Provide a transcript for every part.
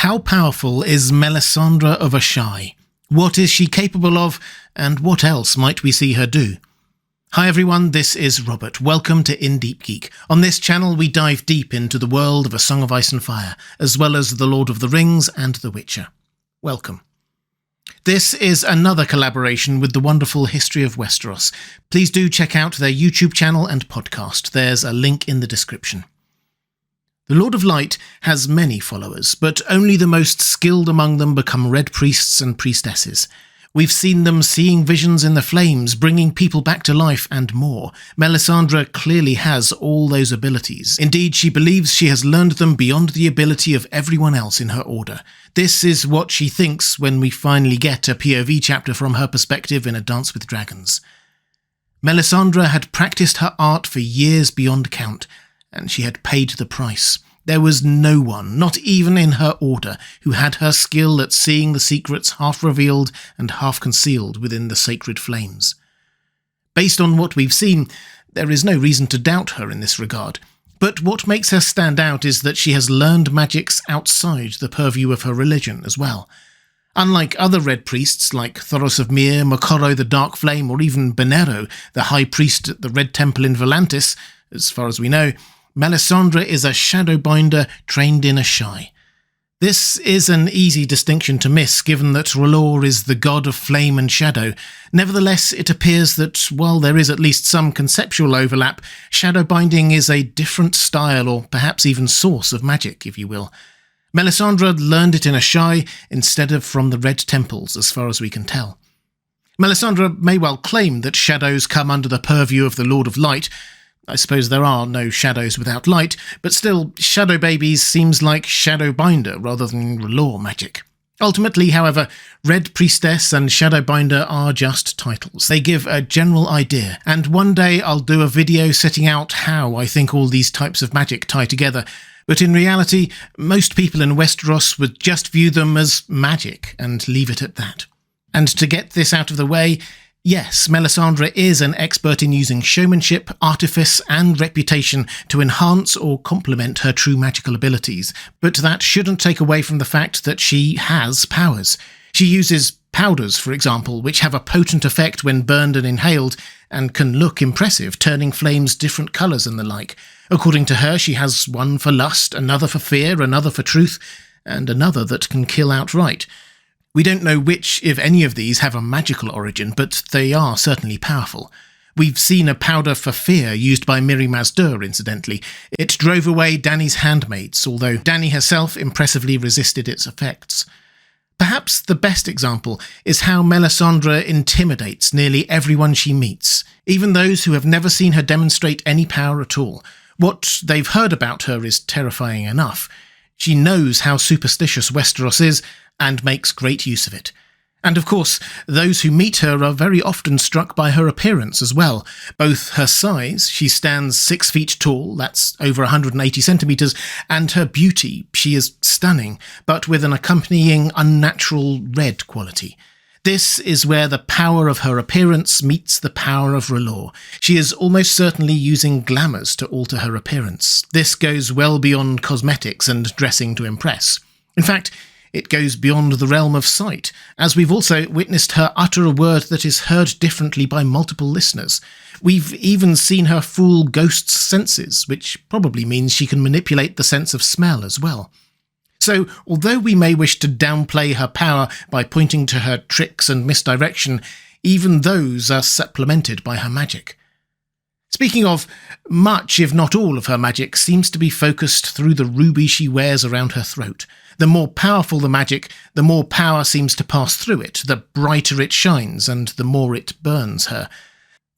How powerful is Melisandre of Asshai? What is she capable of, and what else might we see her do? Hi everyone, this is Robert. Welcome to In Deep Geek. On this channel we dive deep into the world of A Song of Ice and Fire, as well as The Lord of the Rings and The Witcher. Welcome. This is another collaboration with the wonderful History of Westeros. Please do check out their YouTube channel and podcast. There's a link in the description. The Lord of Light has many followers, but only the most skilled among them become red priests and priestesses. We've seen them seeing visions in the flames, bringing people back to life, and more. Melisandre clearly has all those abilities. Indeed, she believes she has learned them beyond the ability of everyone else in her order. This is what she thinks when we finally get a POV chapter from her perspective in A Dance with Dragons. Melisandre had practiced her art for years beyond count, and she had paid the price. There was no one, not even in her order, who had her skill at seeing the secrets half revealed and half concealed within the sacred flames. Based on what we've seen, there is no reason to doubt her in this regard, but what makes her stand out is that she has learned magics outside the purview of her religion as well. Unlike other red priests like Thoros of Myr, Moqorro the Dark Flame, or even Benerro, the high priest at the Red Temple in Valence, as far as we know, Melisandre is a shadowbinder trained in Asshai. This is an easy distinction to miss, given that R'hllor is the god of flame and shadow. Nevertheless, it appears that, while there is at least some conceptual overlap, shadowbinding is a different style, or perhaps even source of magic, if you will. Melisandre learned it in Asshai instead of from the Red Temples, as far as we can tell. Melisandre may well claim that shadows come under the purview of the Lord of Light. I suppose there are no shadows without light, but still, Shadow Babies seems like Shadowbinder rather than R'hllor magic. Ultimately, however, Red Priestess and Shadowbinder are just titles. They give a general idea, and one day I'll do a video setting out how I think all these types of magic tie together, but in reality, most people in Westeros would just view them as magic and leave it at that. And to get this out of the way, yes, Melisandre is an expert in using showmanship, artifice, and reputation to enhance or complement her true magical abilities, but that shouldn't take away from the fact that she has powers. She uses powders, for example, which have a potent effect when burned and inhaled, and can look impressive, turning flames different colours and the like. According to her, she has one for lust, another for fear, another for truth, and another that can kill outright. We don't know which, if any of these, have a magical origin, but they are certainly powerful. We've seen a powder for fear used by Mirri Maz Duur, incidentally. It drove away Dany's handmaids, although Dany herself impressively resisted its effects. Perhaps the best example is how Melisandre intimidates nearly everyone she meets, even those who have never seen her demonstrate any power at all. What they've heard about her is terrifying enough. She knows how superstitious Westeros is, and makes great use of it. And of course, those who meet her are very often struck by her appearance as well. Both her size, she stands 6 feet tall, that's over 180 centimetres, and her beauty, she is stunning, but with an accompanying unnatural red quality. This is where the power of her appearance meets the power of R'hllor. She is almost certainly using glamours to alter her appearance. This goes well beyond cosmetics and dressing to impress. In fact, it goes beyond the realm of sight, as we've also witnessed her utter a word that is heard differently by multiple listeners. We've even seen her fool ghosts' senses, which probably means she can manipulate the sense of smell as well. So, although we may wish to downplay her power by pointing to her tricks and misdirection, even those are supplemented by her magic. Speaking of, much, if not all, of her magic seems to be focused through the ruby she wears around her throat. The more powerful the magic, the more power seems to pass through it, the brighter it shines, and the more it burns her.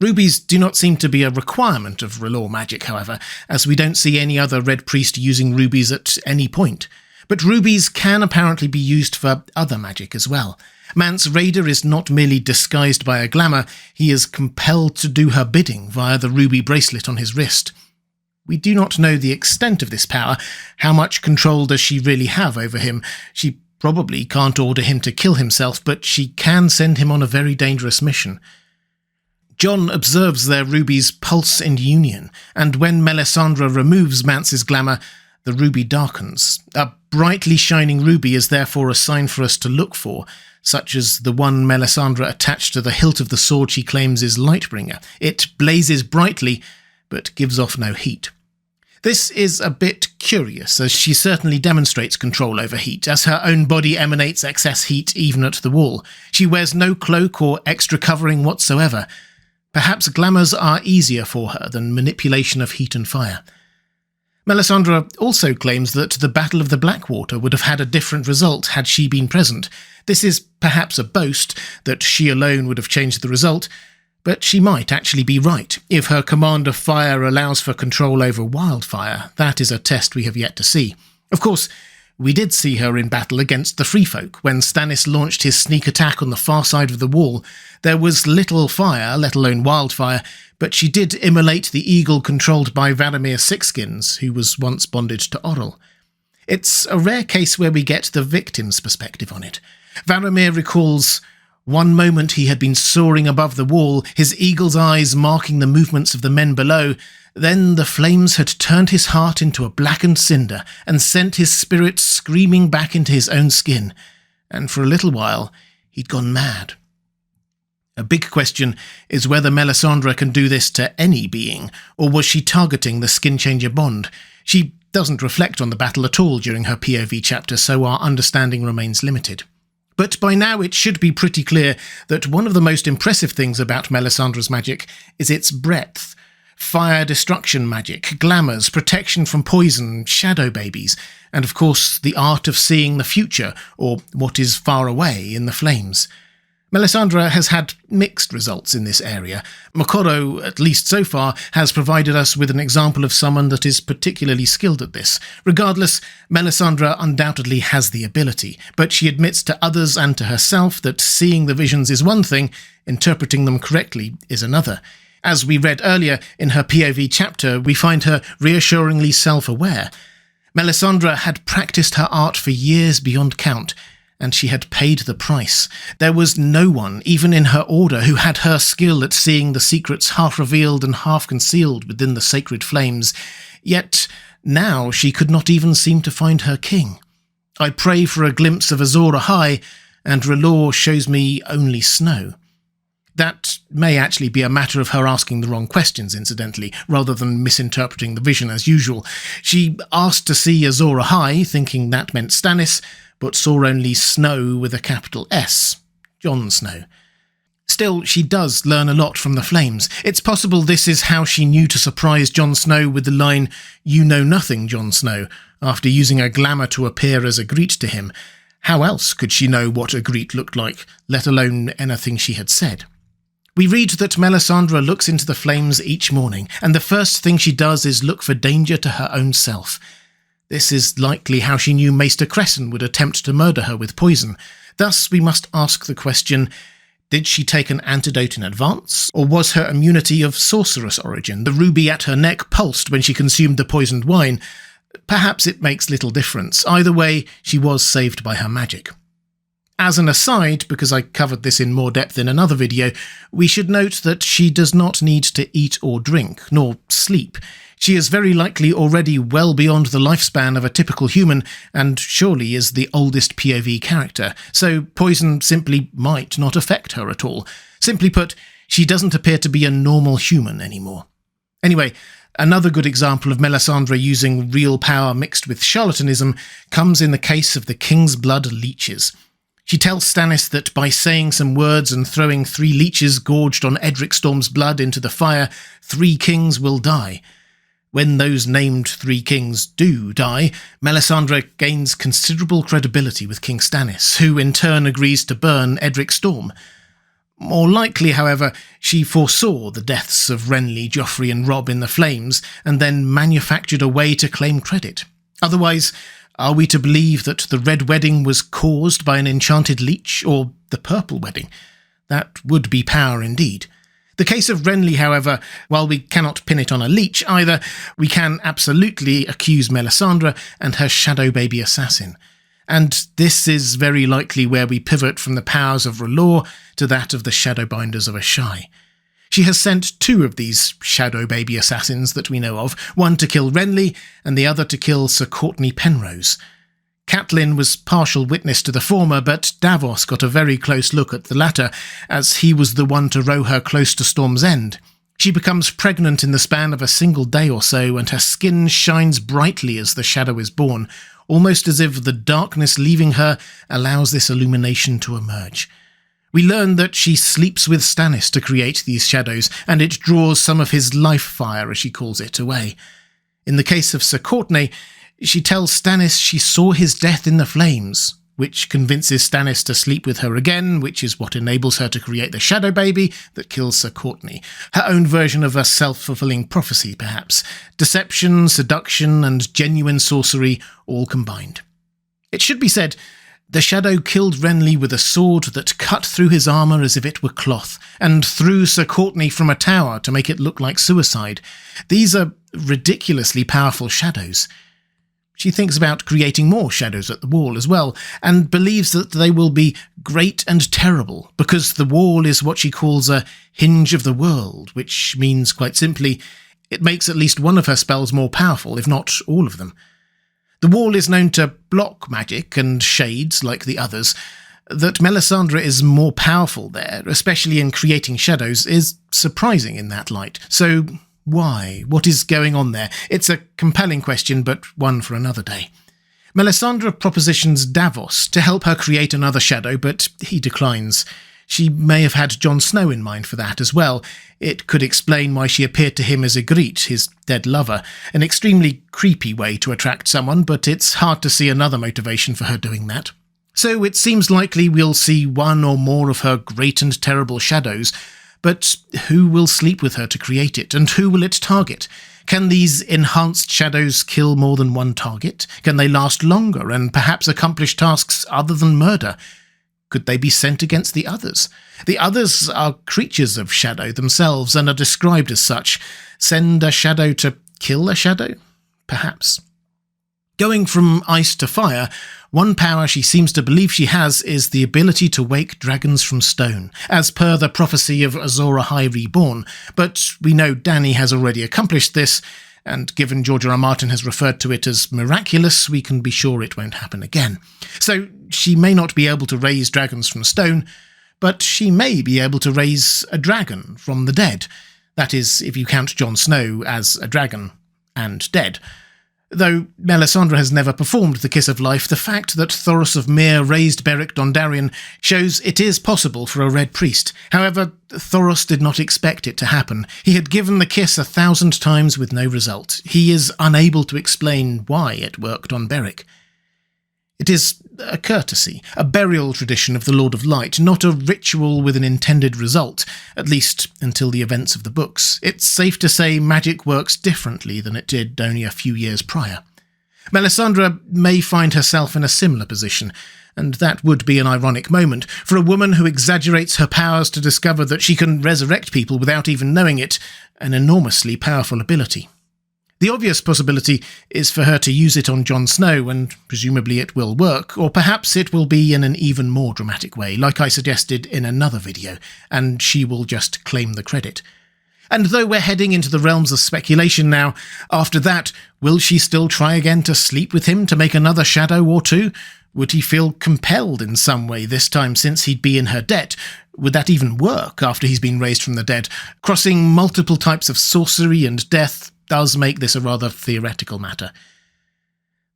Rubies do not seem to be a requirement of R'hllor magic, however, as we don't see any other red priest using rubies at any point. But rubies can apparently be used for other magic as well. Mance Rayder is not merely disguised by a glamour, he is compelled to do her bidding via the ruby bracelet on his wrist. We do not know the extent of this power. How much control does she really have over him? She probably can't order him to kill himself, but she can send him on a very dangerous mission. Jon observes their rubies pulse in union, and when Melisandre removes Mance's glamour, the ruby darkens. A brightly shining ruby is therefore a sign for us to look for, such as the one Melisandre attached to the hilt of the sword she claims is Lightbringer. It blazes brightly, but gives off no heat. This is a bit curious, as she certainly demonstrates control over heat, as her own body emanates excess heat even at the wall. She wears no cloak or extra covering whatsoever. Perhaps glamours are easier for her than manipulation of heat and fire. Melisandre also claims that the Battle of the Blackwater would have had a different result had she been present. This is perhaps a boast that she alone would have changed the result, but she might actually be right. If her command of fire allows for control over wildfire, that is a test we have yet to see. Of course, we did see her in battle against the Free Folk when Stannis launched his sneak attack on the far side of the wall. There was little fire, let alone wildfire, but she did immolate the eagle controlled by Varamir Sixskins, who was once bonded to Orrel. It's a rare case where we get the victim's perspective on it. Varamir recalls, "One moment he had been soaring above the wall, his eagle's eyes marking the movements of the men below. Then the flames had turned his heart into a blackened cinder and sent his spirit screaming back into his own skin. And for a little while, he'd gone mad." A big question is whether Melisandre can do this to any being, or was she targeting the skin-changer bond? She doesn't reflect on the battle at all during her POV chapter, so our understanding remains limited. But by now it should be pretty clear that one of the most impressive things about Melisandre's magic is its breadth. Fire destruction magic, glamours, protection from poison, shadow babies, and of course the art of seeing the future, or what is far away, in the flames. Melisandre has had mixed results in this area. Moqorro, at least so far, has provided us with an example of someone that is particularly skilled at this. Regardless, Melisandre undoubtedly has the ability, but she admits to others and to herself that seeing the visions is one thing, interpreting them correctly is another. As we read earlier in her POV chapter, we find her reassuringly self-aware. Melisandre had practiced her art for years beyond count, and she had paid the price. There was no one, even in her order, who had her skill at seeing the secrets half revealed and half concealed within the sacred flames. Yet now she could not even seem to find her king. I pray for a glimpse of Azor Ahai, and R'hllor shows me only snow. That may actually be a matter of her asking the wrong questions, incidentally, rather than misinterpreting the vision as usual. She asked to see Azor Ahai, thinking that meant Stannis, but saw only Snow with a capital S, Jon Snow. Still, she does learn a lot from the flames. It's possible this is how she knew to surprise Jon Snow with the line, "You know nothing, Jon Snow," after using a glamour to appear as Ygritte to him. How else could she know what Ygritte looked like, let alone anything she had said? We read that Melisandre looks into the flames each morning, and the first thing she does is look for danger to her own self. This is likely how she knew Maester Cresson would attempt to murder her with poison. Thus, we must ask the question, did she take an antidote in advance, or was her immunity of sorceress origin? The ruby at her neck pulsed when she consumed the poisoned wine. Perhaps it makes little difference. Either way, she was saved by her magic. As an aside, because I covered this in more depth in another video, we should note that she does not need to eat or drink, nor sleep. She is very likely already well beyond the lifespan of a typical human, and surely is the oldest POV character, so poison simply might not affect her at all. Simply put, she doesn't appear to be a normal human anymore. Anyway, another good example of Melisandre using real power mixed with charlatanism comes in the case of the King's Blood leeches. She tells Stannis that by saying some words and throwing 3 leeches gorged on Edric Storm's blood into the fire, 3 kings will die. When those named 3 kings do die, Melisandre gains considerable credibility with King Stannis, who in turn agrees to burn Edric Storm. More likely, however, she foresaw the deaths of Renly, Joffrey and Robb in the flames, and then manufactured a way to claim credit. Otherwise, are we to believe that the Red Wedding was caused by an enchanted leech, or the Purple Wedding? That would be power indeed. The case of Renly, however, while we cannot pin it on a leech either, we can absolutely accuse Melisandre and her shadow baby assassin. And this is very likely where we pivot from the powers of R'hllor to that of the Shadowbinders of Asshai. She has sent 2 of these shadow baby assassins that we know of, one to kill Renly and the other to kill Sir Courtenay Penrose. Catelyn was partial witness to the former, but Davos got a very close look at the latter, as he was the one to row her close to Storm's End. She becomes pregnant in the span of a single day or so, and her skin shines brightly as the shadow is born, almost as if the darkness leaving her allows this illumination to emerge. We learn that she sleeps with Stannis to create these shadows, and it draws some of his life fire, as she calls it, away. In the case of Sir Courtenay, she tells Stannis she saw his death in the flames, which convinces Stannis to sleep with her again, which is what enables her to create the shadow baby that kills Sir Courtenay. Her own version of a self-fulfilling prophecy, perhaps. Deception, seduction, and genuine sorcery all combined. It should be said, the shadow killed Renly with a sword that cut through his armour as if it were cloth, and threw Sir Courtenay from a tower to make it look like suicide. These are ridiculously powerful shadows. She thinks about creating more shadows at the wall as well, and believes that they will be great and terrible, because the wall is what she calls a hinge of the world, which means, quite simply, it makes at least one of her spells more powerful, if not all of them. The wall is known to block magic and shades like the others. That Melisandre is more powerful there, especially in creating shadows, is surprising in that light. So why? What is going on there? It's a compelling question, but one for another day. Melisandre propositions Davos to help her create another shadow, but he declines. She may have had Jon Snow in mind for that as well. It could explain why she appeared to him as Ygritte, his dead lover, an extremely creepy way to attract someone, but it's hard to see another motivation for her doing that. So it seems likely we'll see one or more of her great and terrible shadows, but who will sleep with her to create it, and who will it target? Can these enhanced shadows kill more than one target? Can they last longer and perhaps accomplish tasks other than murder? Could they be sent against the others? The others are creatures of shadow themselves and are described as such. Send a shadow to kill a shadow? Perhaps. Going from ice to fire, one power she seems to believe she has is the ability to wake dragons from stone, as per the prophecy of Azor Ahai Reborn, but we know Dany has already accomplished this, and given George R. R. Martin has referred to it as miraculous, we can be sure it won't happen again. So she may not be able to raise dragons from stone, but she may be able to raise a dragon from the dead. That is, if you count Jon Snow as a dragon and dead. Though Melisandre has never performed the Kiss of Life, the fact that Thoros of Myr raised Beric Dondarrion shows it is possible for a Red Priest. However, Thoros did not expect it to happen. He had given the kiss 1,000 times with no result. He is unable to explain why it worked on Beric. It is a courtesy, a burial tradition of the Lord of Light, not a ritual with an intended result, at least until the events of the books. It's safe to say magic works differently than it did only a few years prior. Melisandre may find herself in a similar position, and that would be an ironic moment for a woman who exaggerates her powers to discover that she can resurrect people without even knowing it, an enormously powerful ability. The obvious possibility is for her to use it on Jon Snow, and presumably it will work, or perhaps it will be in an even more dramatic way, like I suggested in another video, and she will just claim the credit. And though we're heading into the realms of speculation now, after that, will she still try again to sleep with him to make another shadow or two? Would he feel compelled in some way this time since he'd be in her debt? Would that even work after he's been raised from the dead? Crossing multiple types of sorcery and death does make this a rather theoretical matter.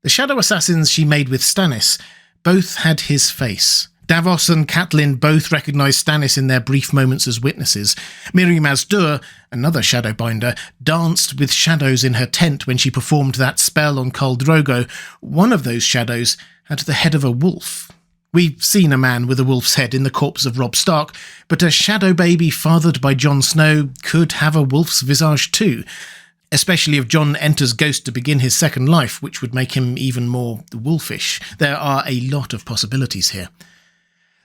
The shadow assassins she made with Stannis both had his face. Davos and Catelyn both recognised Stannis in their brief moments as witnesses. Miriam Az-Dur, another shadowbinder, danced with shadows in her tent when she performed that spell on Khal Drogo. One of those shadows had the head of a wolf. We've seen a man with a wolf's head in the corpse of Robb Stark, but a shadow baby fathered by Jon Snow could have a wolf's visage too, especially if Jon enters Ghost to begin his second life, which would make him even more wolfish. There are a lot of possibilities here.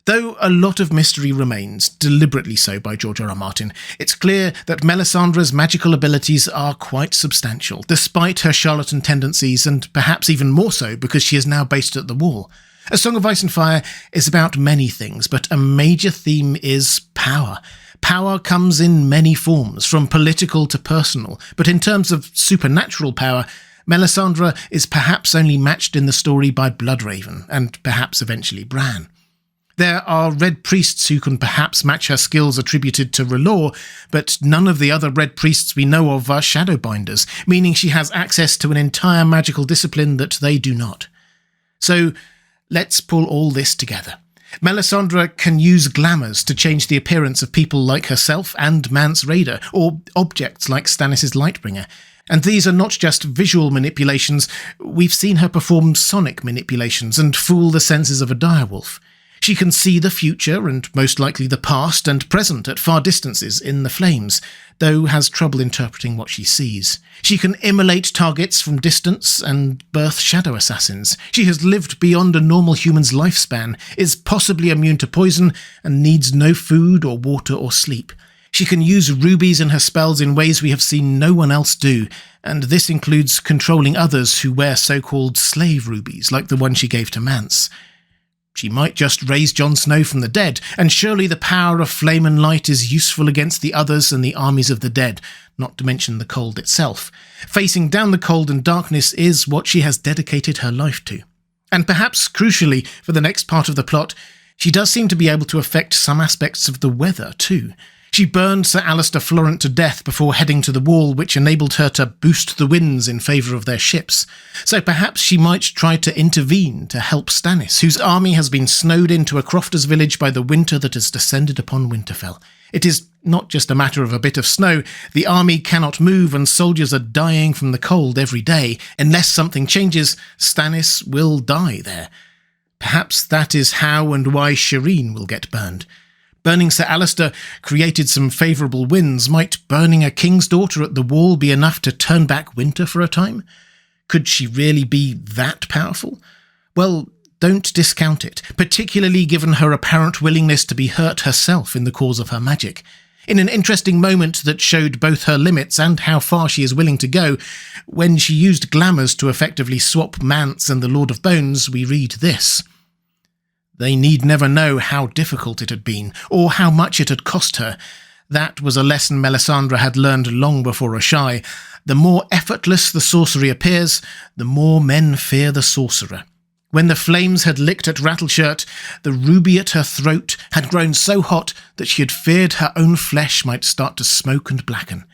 Though a lot of mystery remains, deliberately so by George R. R. Martin, it's clear that Melisandre's magical abilities are quite substantial, despite her charlatan tendencies, and perhaps even more so because she is now based at the Wall. A Song of Ice and Fire is about many things, but a major theme is power. Power comes in many forms, from political to personal, but in terms of supernatural power, Melisandre is perhaps only matched in the story by Bloodraven, and perhaps eventually Bran. There are Red Priests who can perhaps match her skills attributed to R'hllor, but none of the other Red Priests we know of are Shadowbinders, meaning she has access to an entire magical discipline that they do not. So, let's pull all this together. Melisandre can use glamours to change the appearance of people like herself and Mance Rayder, or objects like Stannis' Lightbringer. And these are not just visual manipulations, we've seen her perform sonic manipulations and fool the senses of a direwolf. She can see the future, and most likely the past and present at far distances in the flames, though has trouble interpreting what she sees. She can immolate targets from distance and birth shadow assassins. She has lived beyond a normal human's lifespan, is possibly immune to poison, and needs no food or water or sleep. She can use rubies in her spells in ways we have seen no one else do, and this includes controlling others who wear so-called slave rubies, like the one she gave to Mance. She might just raise Jon Snow from the dead, and surely the power of flame and light is useful against the others and the armies of the dead, not to mention the cold itself. Facing down the cold and darkness is what she has dedicated her life to. And perhaps crucially, for the next part of the plot, she does seem to be able to affect some aspects of the weather too. She burned Sir Alistair Florent to death before heading to the wall, which enabled her to boost the winds in favour of their ships. So perhaps she might try to intervene to help Stannis, whose army has been snowed into a crofter's village by the winter that has descended upon Winterfell. It is not just a matter of a bit of snow. The army cannot move and soldiers are dying from the cold every day. Unless something changes, Stannis will die there. Perhaps that is how and why Shireen will get burned. Burning Sir Alistair created some favourable winds. Might burning a king's daughter at the wall be enough to turn back winter for a time? Could she really be that powerful? Well, don't discount it, particularly given her apparent willingness to be hurt herself in the cause of her magic. In an interesting moment that showed both her limits and how far she is willing to go, when she used glamours to effectively swap Mance and the Lord of Bones, we read this. They need never know how difficult it had been, or how much it had cost her. That was a lesson Melisandre had learned long before Asshai. The more effortless the sorcery appears, the more men fear the sorcerer. When the flames had licked at Rattleshirt, the ruby at her throat had grown so hot that she had feared her own flesh might start to smoke and blacken.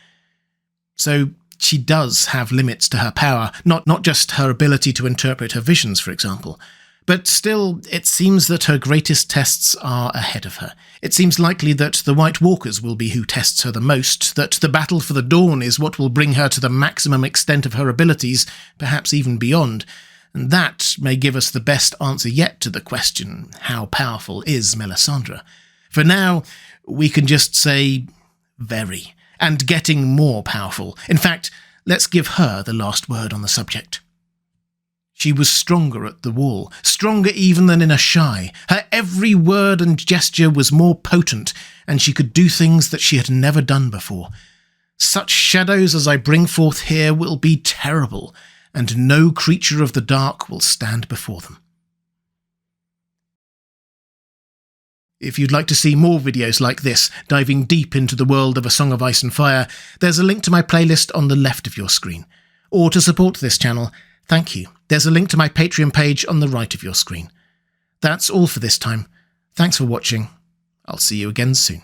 So she does have limits to her power, not just her ability to interpret her visions, for example. But still, it seems that her greatest tests are ahead of her. It seems likely that the White Walkers will be who tests her the most, that the battle for the Dawn is what will bring her to the maximum extent of her abilities, perhaps even beyond. And that may give us the best answer yet to the question, how powerful is Melisandre? For now, we can just say, very, and getting more powerful. In fact, let's give her the last word on the subject. She was stronger at the wall, stronger even than in Asshai. Her every word and gesture was more potent, and she could do things that she had never done before. Such shadows as I bring forth here will be terrible, and no creature of the dark will stand before them. If you'd like to see more videos like this, diving deep into the world of A Song of Ice and Fire, there's a link to my playlist on the left of your screen. Or to support this channel, thank you. There's a link to my Patreon page on the right of your screen. That's all for this time. Thanks for watching. I'll see you again soon.